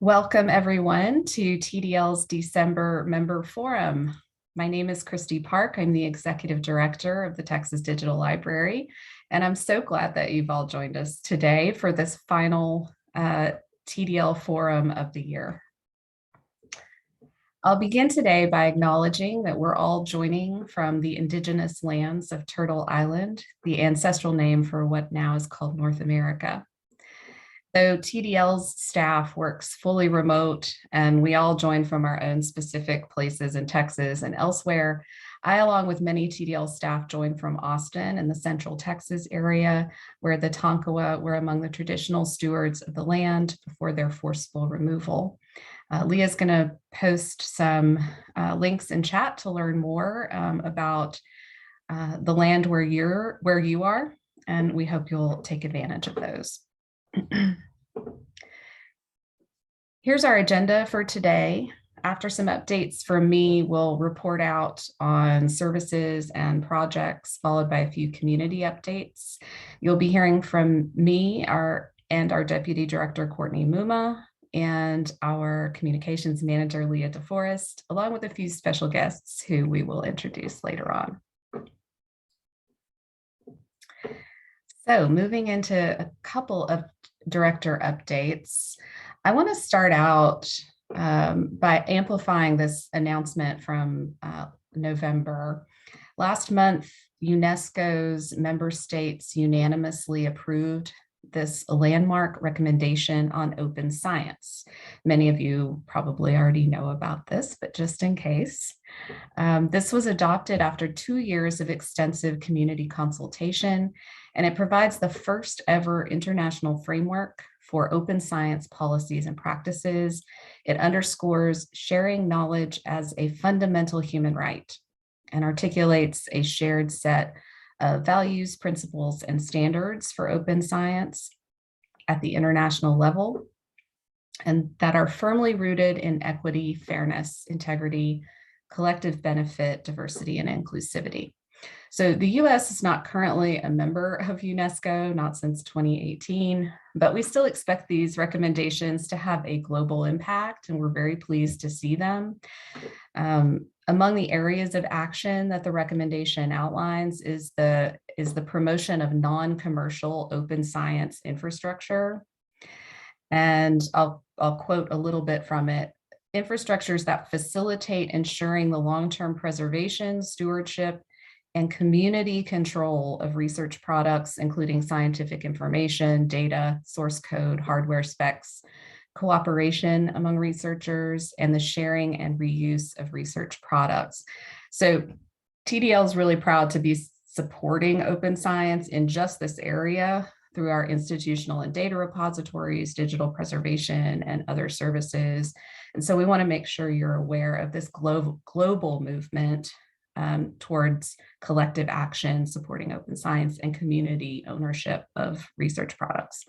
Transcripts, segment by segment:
Welcome everyone to TDL's December Member Forum. My name is Christy Park. I'm the Executive Director of the Texas Digital Library, and I'm so glad that you've all joined us today for this final TDL Forum of the year. I'll begin today by acknowledging that we're all joining from the indigenous lands of Turtle Island, the ancestral name for what now is called North America. Though TDL's staff works fully remote and we all join from our own specific places in Texas and elsewhere, I, along with many TDL staff, join from Austin and the Central Texas area, where the Tonkawa were among the traditional stewards of the land before their forceful removal. Leah's going to post some links in chat to learn more about the land where you are, and we hope you'll take advantage of those. Here's our agenda for today. After some updates from me, we'll report out on services and projects, followed by a few community updates. You'll be hearing from me and our Deputy Director, Courtney Muma, and our Communications Manager, Leah DeForest, along with a few special guests who we will introduce later on. So moving into a couple of director updates, I want to start out by amplifying this announcement from November. Last month, UNESCO's member states unanimously approved this landmark recommendation on open science. Many of you probably already know about this, but just in case. This was adopted after 2 years of extensive community consultation, and it provides the first ever international framework for open science policies and practices. It underscores sharing knowledge as a fundamental human right and articulates a shared set of values, principles, and standards for open science at the international level, and that are firmly rooted in equity, fairness, integrity, collective benefit, diversity, and inclusivity. So the US is not currently a member of UNESCO, not since 2018, but we still expect these recommendations to have a global impact, and we're very pleased to see them. Among the areas of action that the recommendation outlines is the promotion of non-commercial open science infrastructure. And I'll quote a little bit from it. Infrastructures that facilitate ensuring the long-term preservation, stewardship, and community control of research products, including scientific information, data, source code, hardware specs, cooperation among researchers, and the sharing and reuse of research products. So TDL is really proud to be supporting open science in just this area through our institutional and data repositories, digital preservation, and other services. And so we want to make sure you're aware of this global movement towards collective action, supporting open science and community ownership of research products.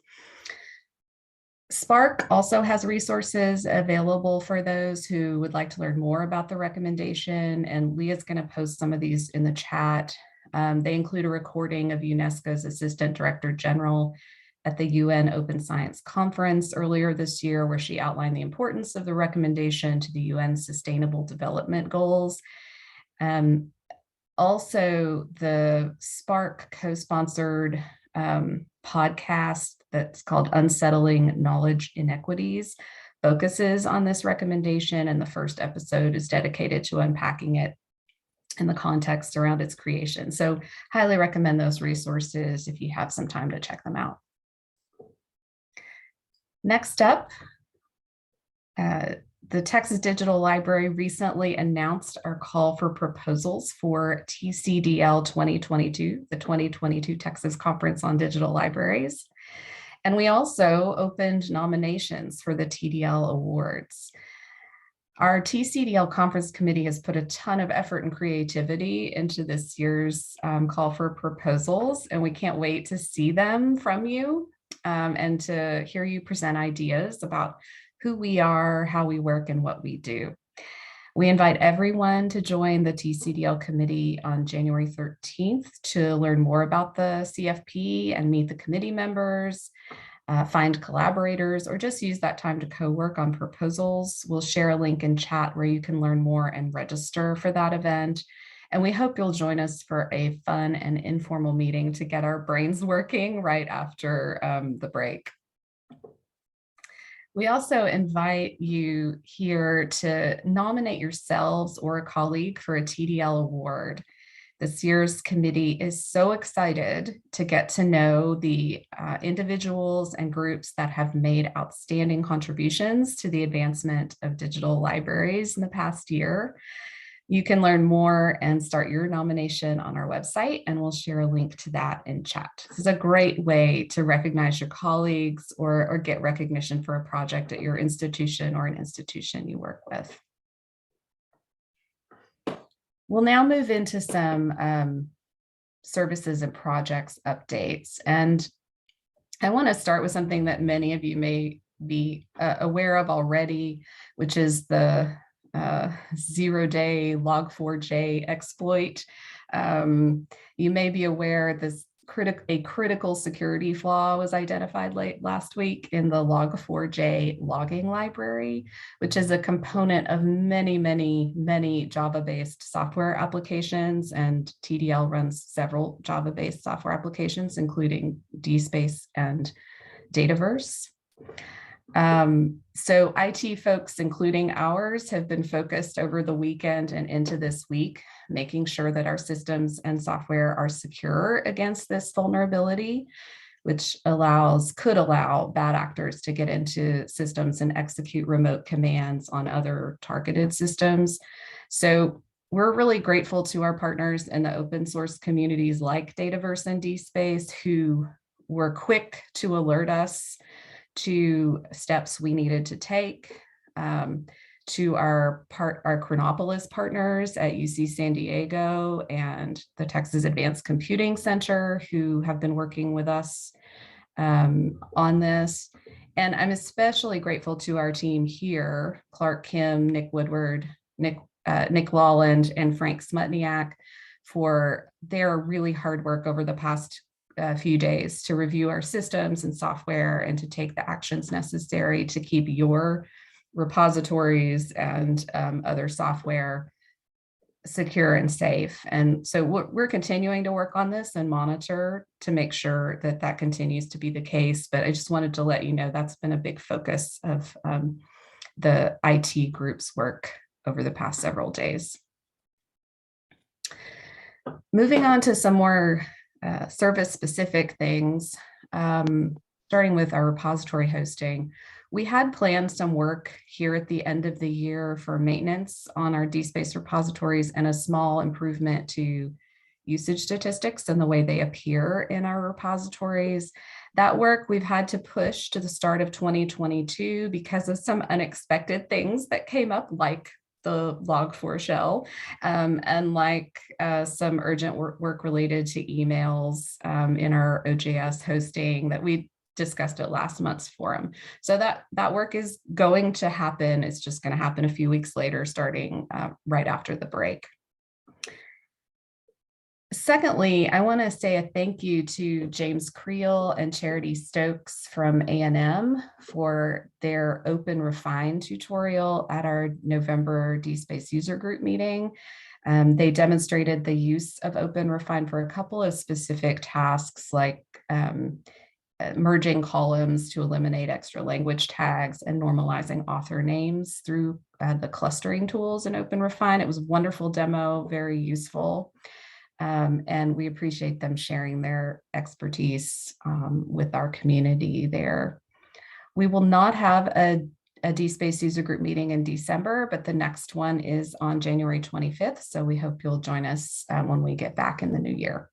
Spark also has resources available for those who would like to learn more about the recommendation, and Leah's going to post some of these in the chat. They include a recording of UNESCO's Assistant Director General at the UN Open Science Conference earlier this year, where she outlined the importance of the recommendation to the UN Sustainable Development Goals. Also, the Spark co-sponsored podcast that's called Unsettling Knowledge Inequities focuses on this recommendation, and the first episode is dedicated to unpacking it and the context around its creation. So highly recommend those resources if you have some time to check them out. Next up, the Texas Digital Library recently announced our call for proposals for TCDL 2022, the 2022 Texas Conference on Digital Libraries. And we also opened nominations for the TDL Awards. Our TCDL Conference Committee has put a ton of effort and creativity into this year's call for proposals, and we can't wait to see them from you and to hear you present ideas about who we are, how we work, and what we do. We invite everyone to join the TCDL committee on January 13th to learn more about the CFP and meet the committee members. find collaborators, or just use that time to co-work on proposals. We'll share a link in chat where you can learn more and register for that event. And we hope you'll join us for a fun and informal meeting to get our brains working right after the break. We also invite you here to nominate yourselves or a colleague for a TDL award. This year's committee is so excited to get to know the individuals and groups that have made outstanding contributions to the advancement of digital libraries in the past year. You can learn more and start your nomination on our website, and we'll share a link to that in chat. This is a great way to recognize your colleagues or get recognition for a project at your institution or an institution you work with. We'll now move into some services and projects updates. And I want to start with something that many of you may be aware of already, which is the 0-day log4j exploit. You may be aware a critical security flaw was identified late last week in the log4j logging library, which is a component of many Java-based software applications, and TDL runs several Java-based software applications, including DSpace and Dataverse. So IT folks, including ours, have been focused over the weekend and into this week, making sure that our systems and software are secure against this vulnerability, which could allow bad actors to get into systems and execute remote commands on other targeted systems. So we're really grateful to our partners in the open source communities like Dataverse and DSpace, who were quick to alert us to steps we needed to take, to our Chronopolis partners at UC San Diego and the Texas Advanced Computing Center, who have been working with us on this. And I'm especially grateful to our team here, Clark Kim, Nick Woodward, Nick Lawland, and Frank Smutniak, for their really hard work over the past few days to review our systems and software and to take the actions necessary to keep your repositories and other software secure and safe. And so we're continuing to work on this and monitor to make sure that that continues to be the case. But I just wanted to let you know that's been a big focus of the IT group's work over the past several days. Moving on to some more service-specific things, starting with our repository hosting. We had planned some work here at the end of the year for maintenance on our DSpace repositories and a small improvement to usage statistics and the way they appear in our repositories. That work we've had to push to the start of 2022 because of some unexpected things that came up, like the log4 shell, and like some urgent work related to emails in our OJS hosting that we discussed at last month's forum. So that work is going to happen. It's just going to happen a few weeks later, starting right after the break. Secondly, I want to say a thank you to James Creel and Charity Stokes from A&M for their Open Refine tutorial at our November DSpace user group meeting. They demonstrated the use of Open Refine for a couple of specific tasks, like merging columns to eliminate extra language tags and normalizing author names through the clustering tools in Open Refine. It was a wonderful demo, very useful. And we appreciate them sharing their expertise with our community there. We will not have a DSpace user group meeting in December, but the next one is on January 25th. So we hope you'll join us when we get back in the new year.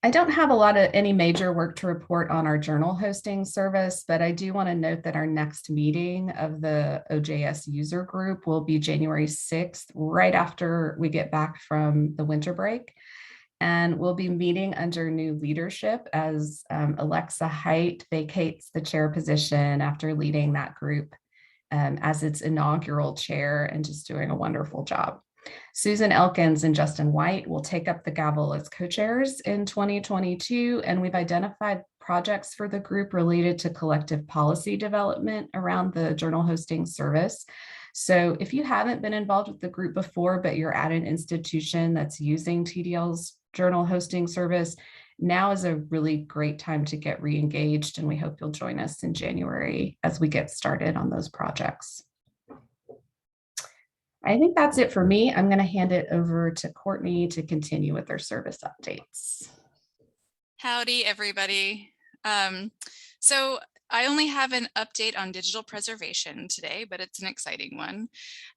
I don't have any major work to report on our journal hosting service, but I do want to note that our next meeting of the OJS user group will be January 6th, right after we get back from the winter break. And we'll be meeting under new leadership as Alexa Height vacates the chair position after leading that group as its inaugural chair and just doing a wonderful job. Susan Elkins and Justin White will take up the gavel as co-chairs in 2022, and we've identified projects for the group related to collective policy development around the journal hosting service. So if you haven't been involved with the group before, but you're at an institution that's using TDL's journal hosting service, now is a really great time to get re-engaged, and we hope you'll join us in January as we get started on those projects. I think that's it for me. I'm going to hand it over to Courtney to continue with their service updates. Howdy, everybody. So I only have an update on digital preservation today, but it's an exciting one.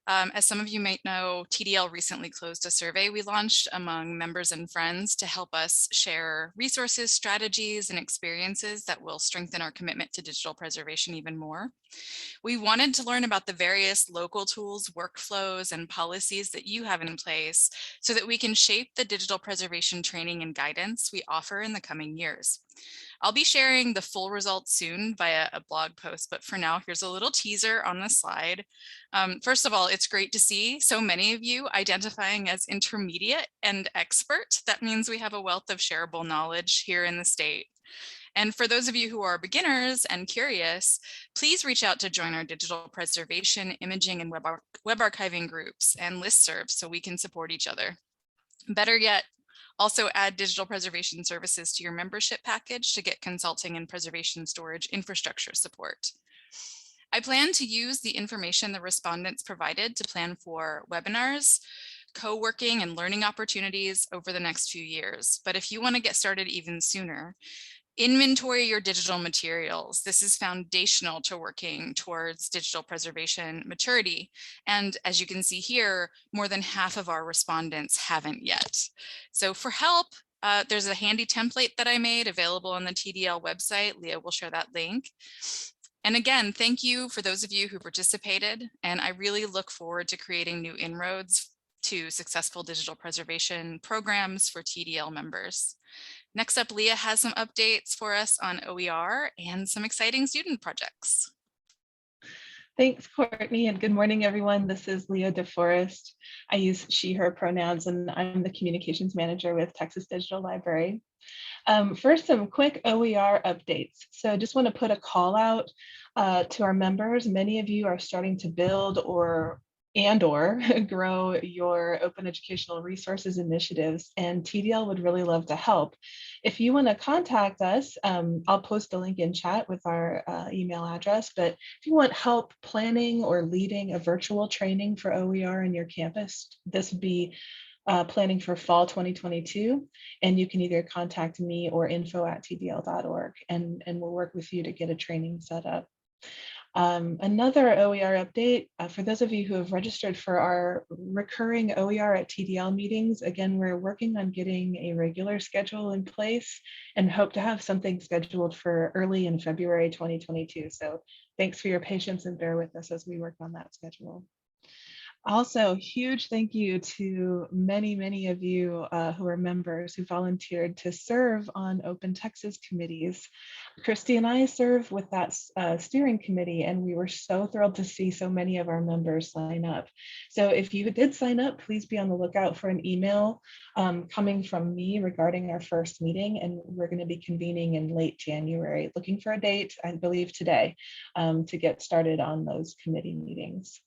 As some of you might know, TDL recently closed a survey we launched among members and friends to help us share resources, strategies, and experiences that will strengthen our commitment to digital preservation even more. We wanted to learn about the various local tools, workflows, and policies that you have in place so that we can shape the digital preservation training and guidance we offer in the coming years. I'll be sharing the full results soon via a blog post, but for now, here's a little teaser on the slide. First of all, it's great to see so many of you identifying as intermediate and expert. That means we have a wealth of shareable knowledge here in the state. And for those of you who are beginners and curious, please reach out to join our digital preservation, imaging, and web archiving groups and listservs so we can support each other. Better yet, also add digital preservation services to your membership package to get consulting and preservation storage infrastructure support. I plan to use the information the respondents provided to plan for webinars, co-working, and learning opportunities over the next few years. But if you want to get started even sooner, inventory your digital materials. This is foundational to working towards digital preservation maturity. And as you can see here, more than half of our respondents haven't yet. So for help, there's a handy template that I made available on the TDL website. Leah will share that link. And again, thank you for those of you who participated. And I really look forward to creating new inroads to successful digital preservation programs for TDL members. Next up, Leah has some updates for us on OER and some exciting student projects. Thanks, Courtney, and good morning, everyone. This is Leah DeForest. I use she, her pronouns, and I'm the communications manager with Texas Digital Library. First, some quick OER updates. So I just want to put a call out to our members. Many of you are starting to build or grow your open educational resources initiatives, and TDL would really love to help. If you want to contact us, I'll post a link in chat with our email address, but if you want help planning or leading a virtual training for OER in your campus, this would be planning for fall 2022, and you can either contact me or info@tdl.org, and we'll work with you to get a training set up. Another OER update, for those of you who have registered for our recurring OER at TDL meetings, again, we're working on getting a regular schedule in place and hope to have something scheduled for early in February 2022. So thanks for your patience and bear with us as we work on that schedule. Also, huge thank you to many of you who are members who volunteered to serve on Open Texas committees. Christy and I serve with that steering committee, and we were so thrilled to see so many of our members sign up. So if you did sign up, please be on the lookout for an email coming from me regarding our first meeting, and we're going to be convening in late January, looking for a date, I believe today, to get started on those committee meetings.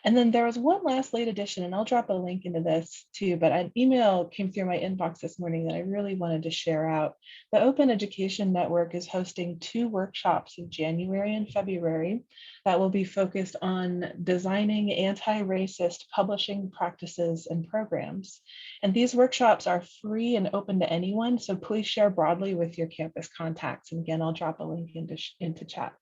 And then there was one last late addition, and I'll drop a link into this too, but an email came through my inbox this morning that I really wanted to share out. The Open Education Network is hosting 2 workshops in January and February that will be focused on designing anti-racist publishing practices and programs. And these workshops are free and open to anyone, so please share broadly with your campus contacts. And again, I'll drop a link into chat.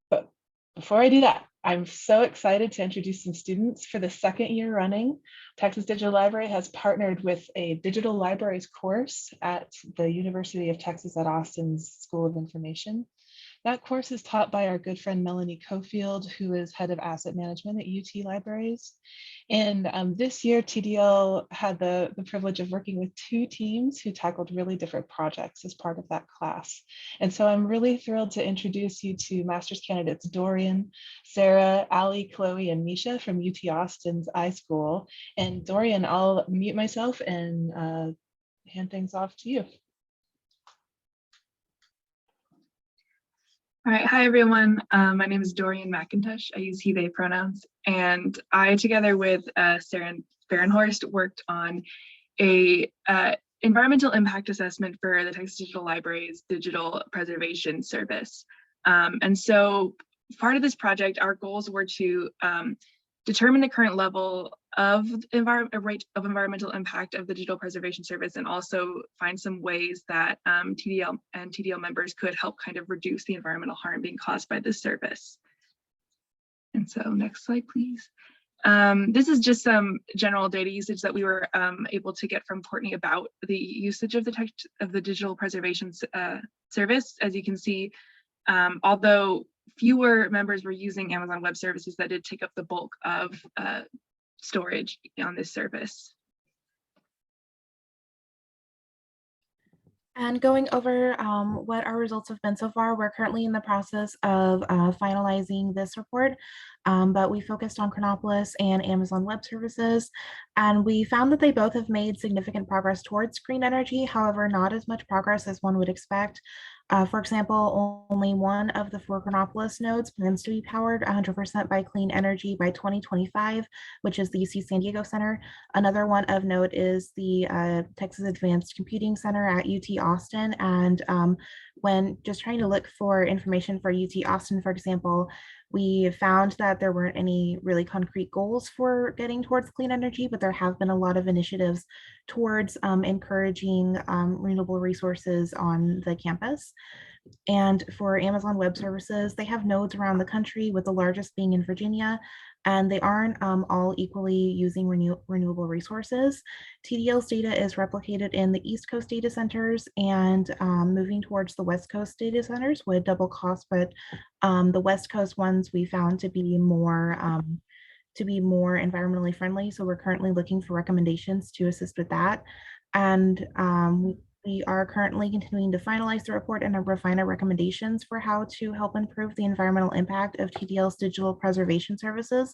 But before I do that, I'm so excited to introduce some students. For the second year running, Texas Digital Library has partnered with a digital libraries course at the University of Texas at Austin's School of Information. That course is taught by our good friend Melanie Cofield, who is head of asset management at UT Libraries. And this year, TDL had the privilege of working with 2 teams who tackled really different projects as part of that class. And so I'm really thrilled to introduce you to master's candidates Dorian, Sarah, Ali, Chloe, and Misha from UT Austin's iSchool. And Dorian, I'll mute myself and hand things off to you. All right, hi everyone. My name is Dorian McIntosh. I use he, they pronouns, and I, together with Sarah Barenhorst, worked on a environmental impact assessment for the Texas Digital Library's digital preservation service. And so part of this project, our goals were to determine the current level of environmental impact of the digital preservation service, and also find some ways that TDL and TDL members could help kind of reduce the environmental harm being caused by this service. And so next slide, please. This is just some general data usage that we were able to get from Courtney about the usage of the digital preservation service. As you can see, although fewer members were using Amazon Web Services, that did take up the bulk of storage on this service. And going over what our results have been so far, we're currently in the process of finalizing this report, but we focused on Chronopolis and Amazon Web Services, and we found that they both have made significant progress towards green energy, however, not as much progress as one would expect. For example, only one of the 4 Chronopolis nodes plans to be powered 100% by clean energy by 2025, which is the UC San Diego Center. Another one of note is the Texas Advanced Computing Center at UT Austin. And when just trying to look for information for UT Austin, for example, we found that there weren't any really concrete goals for getting towards clean energy, but there have been a lot of initiatives towards encouraging renewable resources on the campus. And for Amazon Web Services, they have nodes around the country, with the largest being in Virginia, and they aren't all equally using renewable resources. TDL's data is replicated in the East Coast data centers, and moving towards the West Coast data centers would double cost, but the West Coast ones we found to be more environmentally friendly. So we're currently looking for recommendations to assist with that. And we are currently continuing to finalize the report and refine our recommendations for how to help improve the environmental impact of TDL's digital preservation services.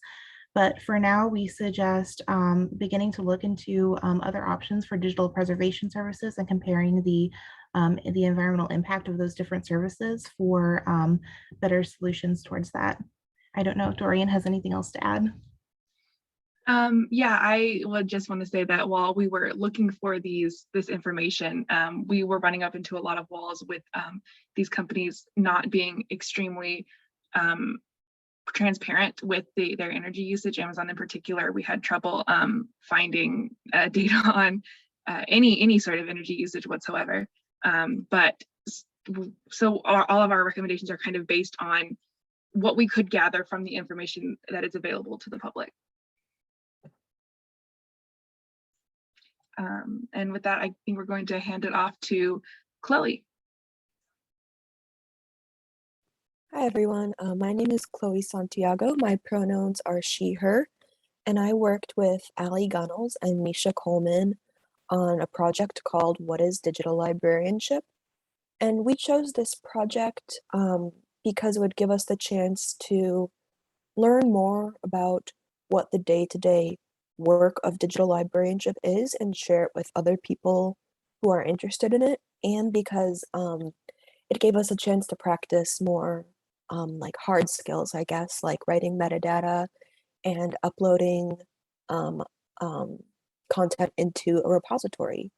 But for now, we suggest beginning to look into other options for digital preservation services and comparing the environmental impact of those different services for better solutions towards that. I don't know if Dorian has anything else to add. Yeah, I would just want to say that while we were looking for this information, we were running up into a lot of walls with these companies not being extremely transparent with their energy usage. Amazon in particular, we had trouble finding data on any sort of energy usage whatsoever. But so all of our recommendations are kind of based on what we could gather from the information that is available to the public. And with that, I think we're going to hand it off to Chloe. Hi, everyone. My name is Chloe Santiago. My pronouns are she, her, and I worked with Ali Gunnels and Misha Coleman on a project called What is Digital Librarianship? And we chose this project because it would give us the chance to learn more about what the day-to-day work of digital librarianship is and share it with other people who are interested in it, and because it gave us a chance to practice more like hard skills, I guess, like writing metadata and uploading content into a repository.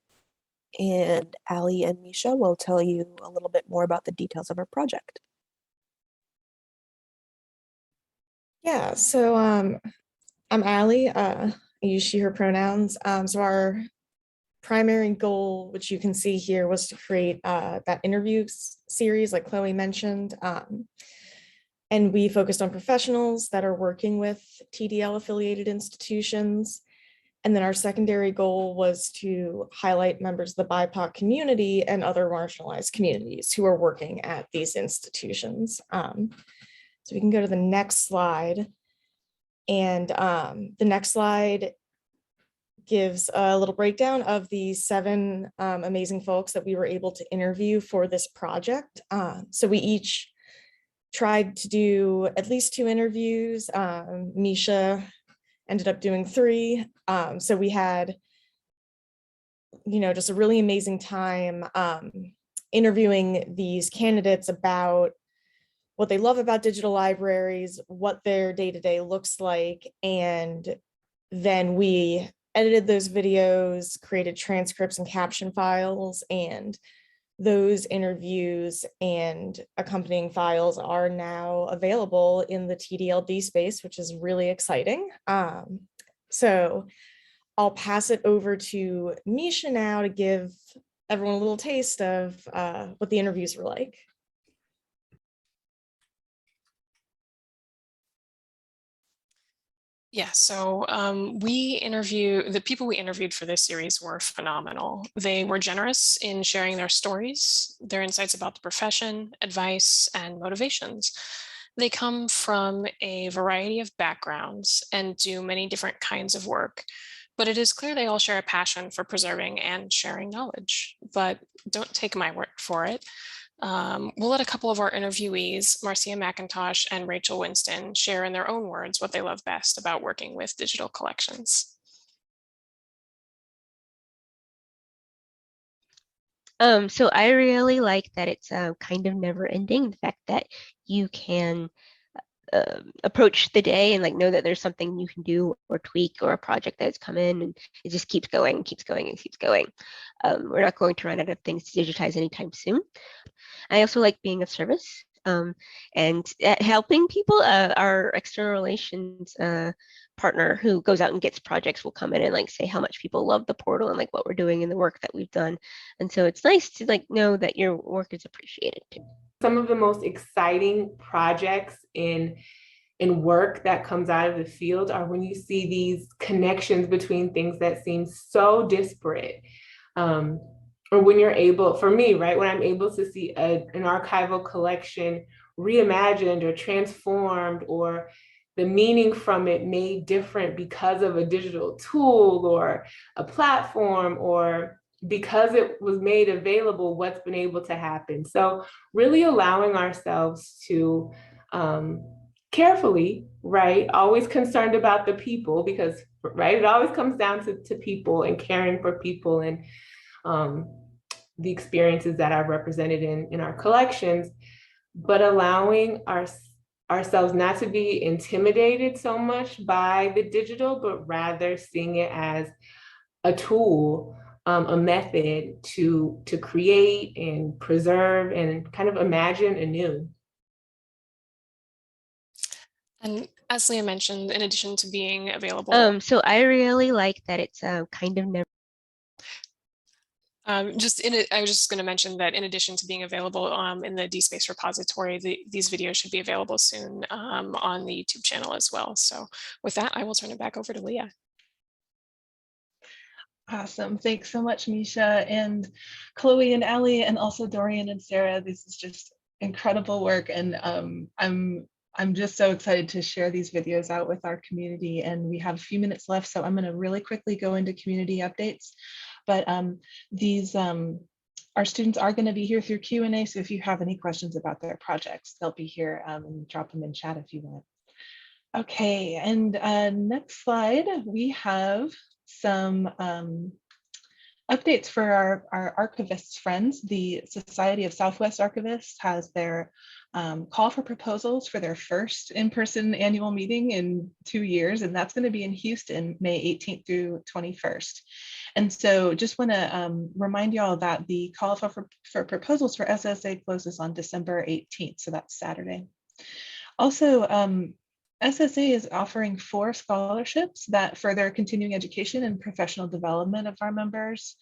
And Ali and Misha will tell you a little bit more about the details of our project. Yeah, so I'm Ali. I use she, her pronouns. So our primary goal, which you can see here, was to create that interview series like Chloe mentioned. And we focused on professionals that are working with TDL affiliated institutions. And then our secondary goal was to highlight members of the BIPOC community and other marginalized communities who are working at these institutions. So we can go to the next slide. And the next slide gives a little breakdown of the 7 amazing folks that we were able to interview for this project. So we each tried to do at least 2 interviews. Misha ended up doing 3. So we had, just a really amazing time interviewing these candidates about what they love about digital libraries, what their day-to-day looks like, and then we edited those videos, created transcripts and caption files, and those interviews and accompanying files are now available in the TDLD space, which is really exciting. So I'll pass it over to Misha now to give everyone a little taste of what the interviews were like. Yeah, so the people we interviewed for this series were phenomenal. They were generous in sharing their stories, their insights about the profession, advice, and motivations. They come from a variety of backgrounds and do many different kinds of work, but it is clear they all share a passion for preserving and sharing knowledge. But don't take my word for it. We'll let a couple of our interviewees, Marcia McIntosh and Rachel Winston, share in their own words what they love best about working with digital collections. So I really like that it's kind of never ending. The fact that you can approach the day and know that there's something you can do or tweak or a project that's come in, and it just keeps going and keeps going and keeps going. We're not going to run out of things to digitize anytime soon. I also like being of service and helping people. Our external relations partner who goes out and gets projects will come in and say how much people love the portal and what we're doing and the work that we've done. And so it's nice to know that your work is appreciated too. Some of the most exciting projects in work that comes out of the field are when you see these connections between things that seem so disparate. Or when you're able, for me, right, when I'm able to see an archival collection reimagined or transformed, or the meaning from it made different because of a digital tool or a platform, or because it was made available, what's been able to happen. So really allowing ourselves to carefully, right, always concerned about the people, because, right, it always comes down to people and caring for people and the experiences that are represented in our collections, but allowing ourselves not to be intimidated so much by the digital, but rather seeing it as a tool, a method to create and preserve and kind of imagine anew. And as Leah mentioned, in addition to being available. So I really like that it's kind of never. I was just going to mention that in addition to being available in the DSpace repository, these videos should be available soon on the YouTube channel as well. So with that, I will turn it back over to Leah. Awesome. Thanks so much, Misha and Chloe and Ali, and also Dorian and Sarah. This is just incredible work. And I'm just so excited to share these videos out with our community. And we have a few minutes left, so I'm going to really quickly go into community updates. But our students are going to be here through Q&A. So if you have any questions about their projects, they'll be here, and drop them in chat if you want. Okay, and next slide, we have some updates for our archivists friends. The Society of Southwest Archivists has their call for proposals for their first in-person annual meeting in 2 years, and that's going to be in Houston, May 18th through 21st. And so just want to remind you all that the call for proposals for SSA closes on December 18th, so that's Saturday. Also, SSA is offering 4 scholarships that further continuing education and professional development of our members.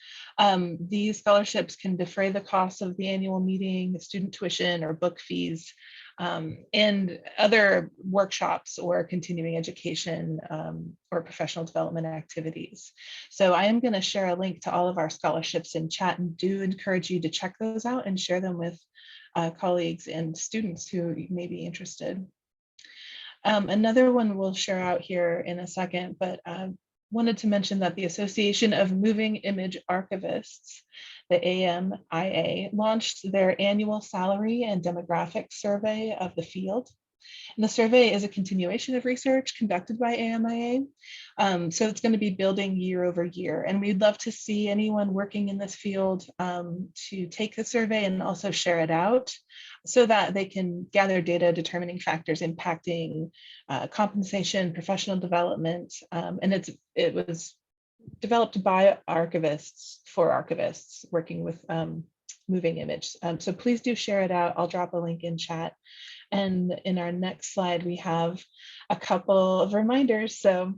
These scholarships can defray the cost of the annual meeting, student tuition or book fees, and other workshops or continuing education or professional development activities. So I am going to share a link to all of our scholarships in chat, and do encourage you to check those out and share them with colleagues and students who may be interested. Another one we'll share out here in a second, but wanted to mention that the Association of Moving Image Archivists, the AMIA, launched their annual salary and demographic survey of the field. And the survey is a continuation of research conducted by AMIA. So it's going to be building year over year. And we'd love to see anyone working in this field to take the survey and also share it out so that they can gather data determining factors impacting compensation, professional development. And it was developed by archivists for archivists working with moving image. So please do share it out. I'll drop a link in chat. And in our next slide, we have a couple of reminders. So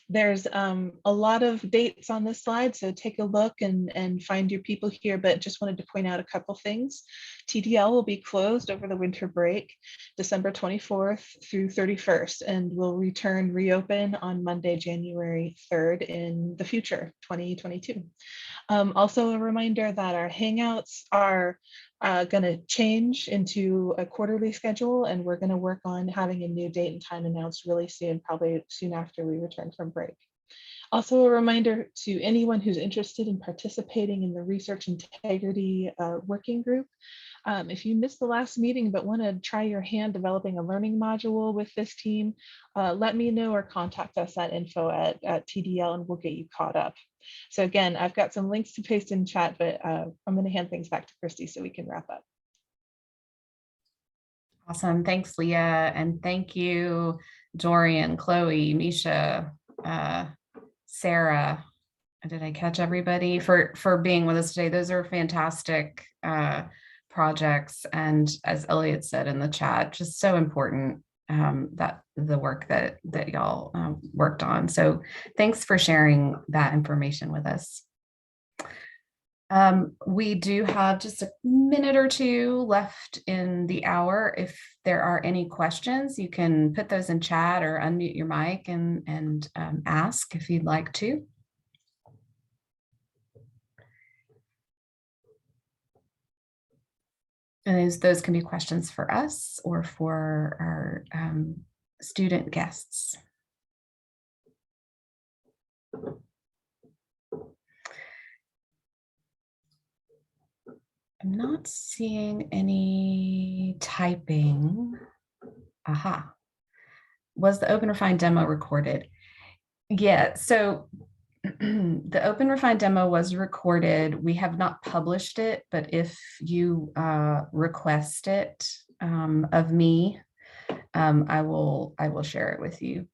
there's a lot of dates on this slide, so take a look and find your people here, but just wanted to point out a couple things. TDL will be closed over the winter break, December 24th through 31st, and will reopen on Monday, January 3rd in the future, 2022. Also a reminder that our Hangouts are going to change into a quarterly schedule, and we're going to work on having a new date and time announced really soon, probably soon after we return from break. Also a reminder to anyone who's interested in participating in the Research Integrity Working Group. If you missed the last meeting but want to try your hand developing a learning module with this team, let me know or contact us at info@TDL and we'll get you caught up. So again, I've got some links to paste in chat, but I'm going to hand things back to Christy so we can wrap up. Awesome. Thanks, Leah. And thank you, Dorian, Chloe, Misha, Sarah. Did I catch everybody for being with us today? Those are fantastic projects. And as Elliot said in the chat, just so important that the work that y'all worked on. So thanks for sharing that information with us. We do have just a minute or two left in the hour. If there are any questions, you can put those in chat or unmute your mic and ask if you'd like to. And those can be questions for us or for our student guests. I'm not seeing any typing. Aha. Was the Open Refine demo recorded? Yeah, so the Open Refine demo was recorded. We have not published it, but if you request it of me, I will share it with you.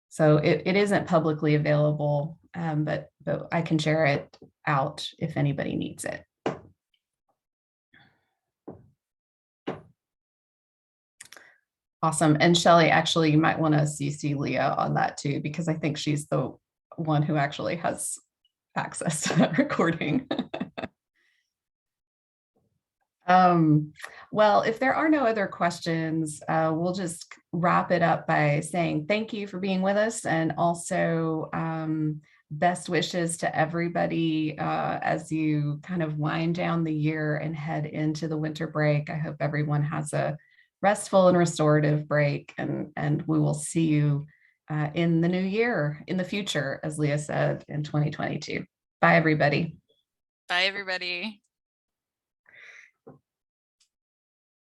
So it isn't publicly available, but I can share it out if anybody needs it. Awesome. And Shelley, actually, you might want to CC Leah on that too, because I think she's the one who actually has access to that recording. Well, if there are no other questions, we'll just wrap it up by saying thank you for being with us, and also best wishes to everybody as you kind of wind down the year and head into the winter break. I hope everyone has a restful and restorative break, and we will see you in the new year, in the future, as Leah said, in 2022. Bye, everybody. Bye, everybody.